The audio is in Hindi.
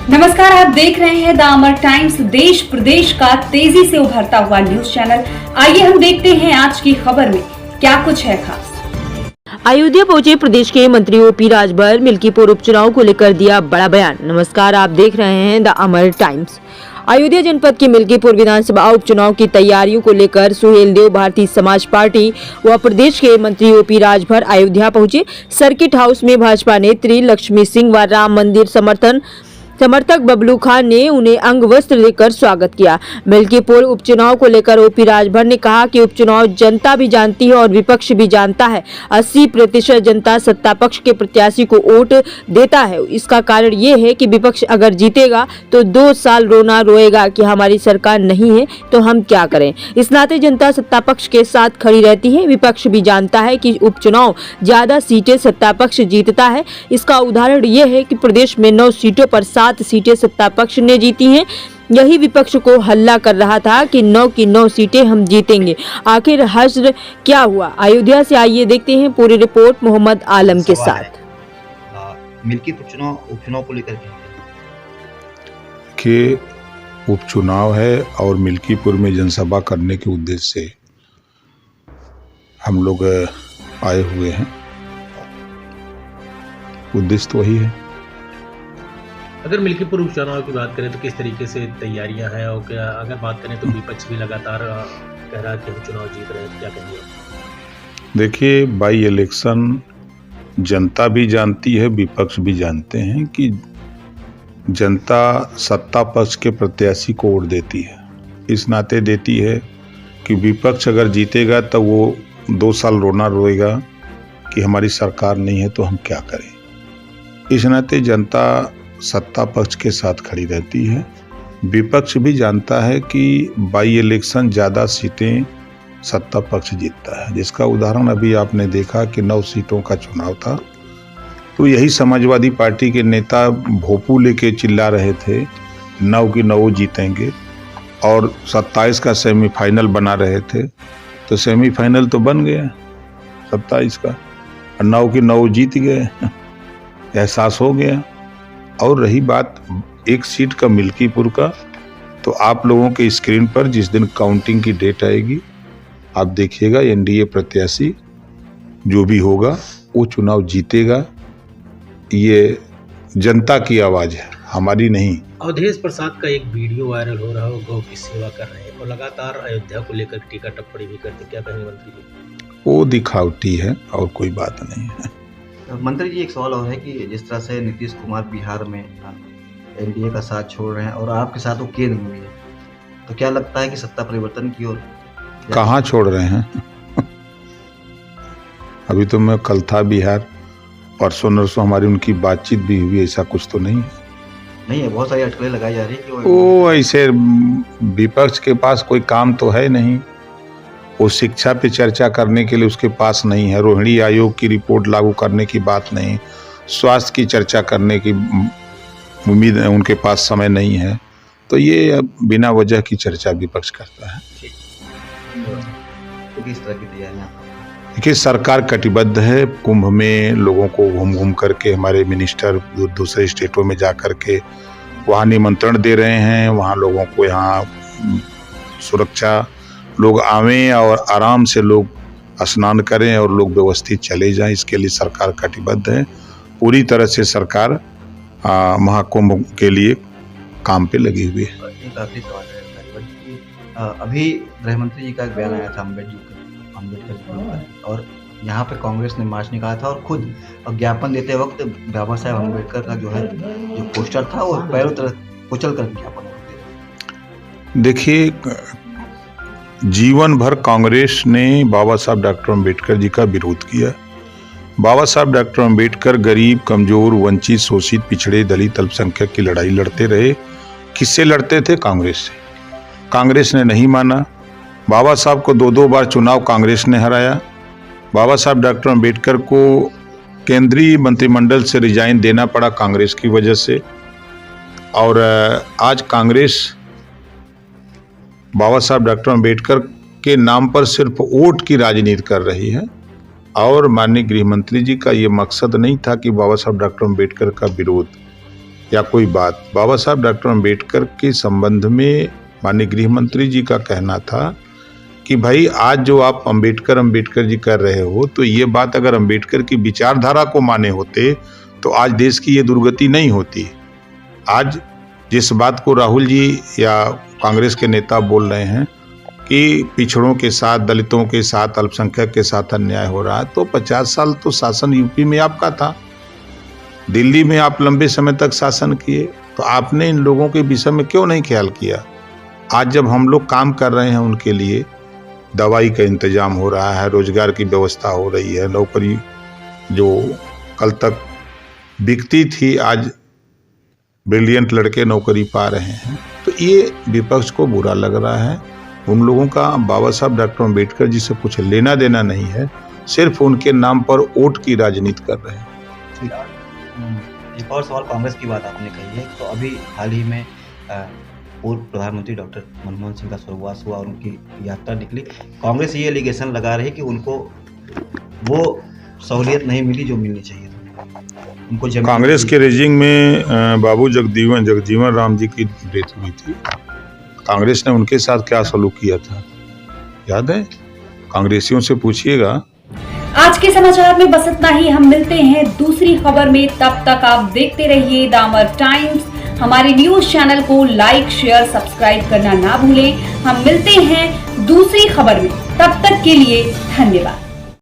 नमस्कार, आप देख रहे हैं द अमर टाइम्स, देश प्रदेश का तेजी से उभरता हुआ न्यूज चैनल। आइए हम देखते हैं आज की खबर में क्या कुछ है खास। अयोध्या पहुंचे प्रदेश के मंत्री ओपी राजभर, मिल्कीपुर उपचुनाव को लेकर दिया बड़ा बयान। नमस्कार, आप देख रहे हैं द अमर टाइम्स। अयोध्या जनपद के मिल्कीपुर विधानसभा उपचुनाव की तैयारियों को लेकर सुहेलदेव भारतीय समाज पार्टी व प्रदेश के मंत्री ओपी राजभर अयोध्या पहुंचे। सर्किट हाउस में भाजपा नेत्री लक्ष्मी सिंह व राम मंदिर समर्थक बबलू खान ने उन्हें अंग वस्त्र देकर स्वागत किया। मिल्कीपुर उपचुनाव को लेकर ओपी राजभर ने कहा कि उपचुनाव जनता भी जानती है और विपक्ष भी जानता है। 80% जनता सत्ता पक्ष के प्रत्याशी को वोट देता है। इसका कारण ये है कि विपक्ष अगर जीतेगा तो 2 साल रोना रोएगा कि हमारी सरकार नहीं है तो हम क्या करें। इस नाते जनता सत्ता पक्ष के साथ खड़ी रहती है। विपक्ष भी जानता है कि उपचुनाव ज्यादा सीटें सत्ता पक्ष जीतता है। इसका उदाहरण ये है कि प्रदेश में 9 सीटों पर 7 सीटें सत्ता पक्ष ने जीती हैं। यही विपक्ष को हल्ला कर रहा था कि 9 की 9 सीटें हम जीतेंगे। आखिर हश्र क्या हुआ? अयोध्या से आइए देखते हैं पूरी रिपोर्ट मोहम्मद आलम के साथ। मिल्कीपुर उपचुनाव को लेकर के उपचुनाव है और मिल्कीपुर में जनसभा करने के उद्देश्य से हम लोग आए हुए हैं। उद्देश्य तो वही है। अगर मिल्कीपुर उपचुनाव की बात करें तो किस तरीके से तैयारियां हैं, और क्या अगर बात करें तो विपक्ष भी लगातार कह रहा है कि हम चुनाव जीत रहे हैं, क्या कहेंगे? देखिए, बाई इलेक्शन जनता भी जानती है, विपक्ष भी जानते हैं कि जनता सत्ता पक्ष के प्रत्याशी को वोट देती है। इस नाते देती है कि विपक्ष अगर जीतेगा तो वो 2 साल रोना रोएगा कि हमारी सरकार नहीं है तो हम क्या करें। इस नाते जनता सत्ता पक्ष के साथ खड़ी रहती है। विपक्ष भी जानता है कि बाई इलेक्शन ज़्यादा सीटें सत्ता पक्ष जीतता है, जिसका उदाहरण अभी आपने देखा कि 9 सीटों का चुनाव था तो यही समाजवादी पार्टी के नेता भोपू लेके चिल्ला रहे थे 9 की 9 जीतेंगे, और 27 का सेमीफाइनल बना रहे थे। तो सेमीफाइनल तो बन गया 27 का, 9 की 9 जीत गए, एहसास हो गया। और रही बात एक सीट का मिल्कीपुर का, तो आप लोगों के स्क्रीन पर जिस दिन काउंटिंग की डेट आएगी आप देखिएगा, एनडीए प्रत्याशी जो भी होगा वो चुनाव जीतेगा। ये जनता की आवाज है, हमारी नहीं। अवधेश प्रसाद का एक वीडियो वायरल हो रहा है, गौ की सेवा कर रहे हैं और लगातार अयोध्या को लेकर टीका टिप्पणी भी करते, क्या कहेंगे मंत्री जी? वो दिखावटी है और कोई बात नहीं है। मंत्री जी, एक सवाल और है कि जिस तरह से नीतीश कुमार बिहार में एनडीए का साथ छोड़ रहे हैं और आपके साथ वो केंद्र में भी है, तो क्या लगता है कि सत्ता परिवर्तन की ओर? कहाँ छोड़ रहे हैं? अभी तो मैं कल था बिहार, परसों नरसों हमारी उनकी बातचीत भी हुई, ऐसा कुछ तो नहीं है। बहुत सारी अटकलें लगाई जा रही है कि वो ऐसे विपक्ष के पास कोई काम तो है नहीं। वो शिक्षा पे चर्चा करने के लिए उसके पास नहीं है, रोहिणी आयोग की रिपोर्ट लागू करने की बात नहीं, स्वास्थ्य की चर्चा करने की उम्मीद है, उनके पास समय नहीं है। तो ये बिना वजह की चर्चा विपक्ष करता है। तो किस तरह की तैयारियां? देखिए, सरकार कटिबद्ध है। कुंभ में लोगों को घूम घूम करके हमारे मिनिस्टर दूसरे स्टेटों में जा करके वहाँ निमंत्रण दे रहे हैं। वहाँ लोगों को यहाँ सुरक्षा, लोग आवें और आराम से लोग स्नान करें और लोग व्यवस्थित चले जाएं, इसके लिए सरकार कटिबद्ध है। पूरी तरह से सरकार महाकुंभ के लिए काम पे लगी हुई है। एक आखिरी सवाल है कि अभी गृह मंत्री जी का एक बयान आया था अम्बेडकर, और यहाँ पे कांग्रेस ने मार्च निकाला था और खुद ज्ञापन देते वक्त बाबा साहेब अम्बेडकर का जो पोस्टर था वो पैरों तरह कुचल कर ज्ञापन। देखिए, जीवन भर कांग्रेस ने बाबा साहब डॉक्टर अम्बेडकर जी का विरोध किया। बाबा साहब डॉक्टर अम्बेडकर गरीब, कमजोर, वंचित, शोषित, पिछड़े, दलित, अल्पसंख्यक की लड़ाई लड़ते रहे। किससे लड़ते थे? कांग्रेस से। कांग्रेस ने नहीं माना। बाबा साहब को 2 बार चुनाव कांग्रेस ने हराया। बाबा साहब डॉक्टर अम्बेडकर को केंद्रीय मंत्रिमंडल से रिजाइन देना पड़ा कांग्रेस की वजह से। और आज कांग्रेस बाबा साहब डॉक्टर अम्बेडकर के नाम पर सिर्फ वोट की राजनीति कर रही है। और माननीय गृह मंत्री जी का ये मकसद नहीं था कि बाबा साहब डॉक्टर अम्बेडकर का विरोध या कोई बात। बाबा साहब डॉक्टर अम्बेडकर के संबंध में माननीय गृह मंत्री जी का कहना था कि भाई आज जो आप अम्बेडकर जी कर रहे हो, तो ये बात अगर अम्बेडकर की विचारधारा को माने होते तो आज देश की ये दुर्गति नहीं होती। आज जिस बात को राहुल जी या कांग्रेस के नेता बोल रहे हैं कि पिछड़ों के साथ, दलितों के साथ, अल्पसंख्यक के साथ अन्याय हो रहा है, तो 50 साल तो शासन यूपी में आपका था, दिल्ली में आप लंबे समय तक शासन किए, तो आपने इन लोगों के विषय में क्यों नहीं ख्याल किया? आज जब हम लोग काम कर रहे हैं उनके लिए, दवाई का इंतजाम हो रहा है, रोजगार की व्यवस्था हो रही है, नौकरी जो कल तक बिकती थी आज ब्रिलियंट लड़के नौकरी पा रहे हैं, तो ये विपक्ष को बुरा लग रहा है। उन लोगों का बाबा साहब डॉक्टर अम्बेडकर जी से कुछ लेना देना नहीं है, सिर्फ उनके नाम पर वोट की राजनीति कर रहे हैं। एक और सवाल, कांग्रेस की बात आपने कही है, तो अभी हाल ही में पूर्व प्रधानमंत्री डॉक्टर मनमोहन सिंह का स्वर्गवास हुआ और उनकी यात्रा निकली। कांग्रेस ये एलिगेशन लगा रही है कि उनको वो सहूलियत नहीं मिली जो मिलनी चाहिए थी उनको। कांग्रेस के रेजिंग में बाबू जगजीवन राम जी की डेथ हुई थी। कांग्रेस ने उनके साथ क्या सलूक किया था याद है? कांग्रेसियों से पूछिएगा। आज के समाचार में बस इतना ही। हम मिलते हैं दूसरी खबर में, तब तक आप देखते रहिए द अमर टाइम्स। हमारे न्यूज चैनल को लाइक, शेयर, सब्सक्राइब करना ना भूलें। हम मिलते हैं दूसरी खबर में, तब तक के लिए धन्यवाद।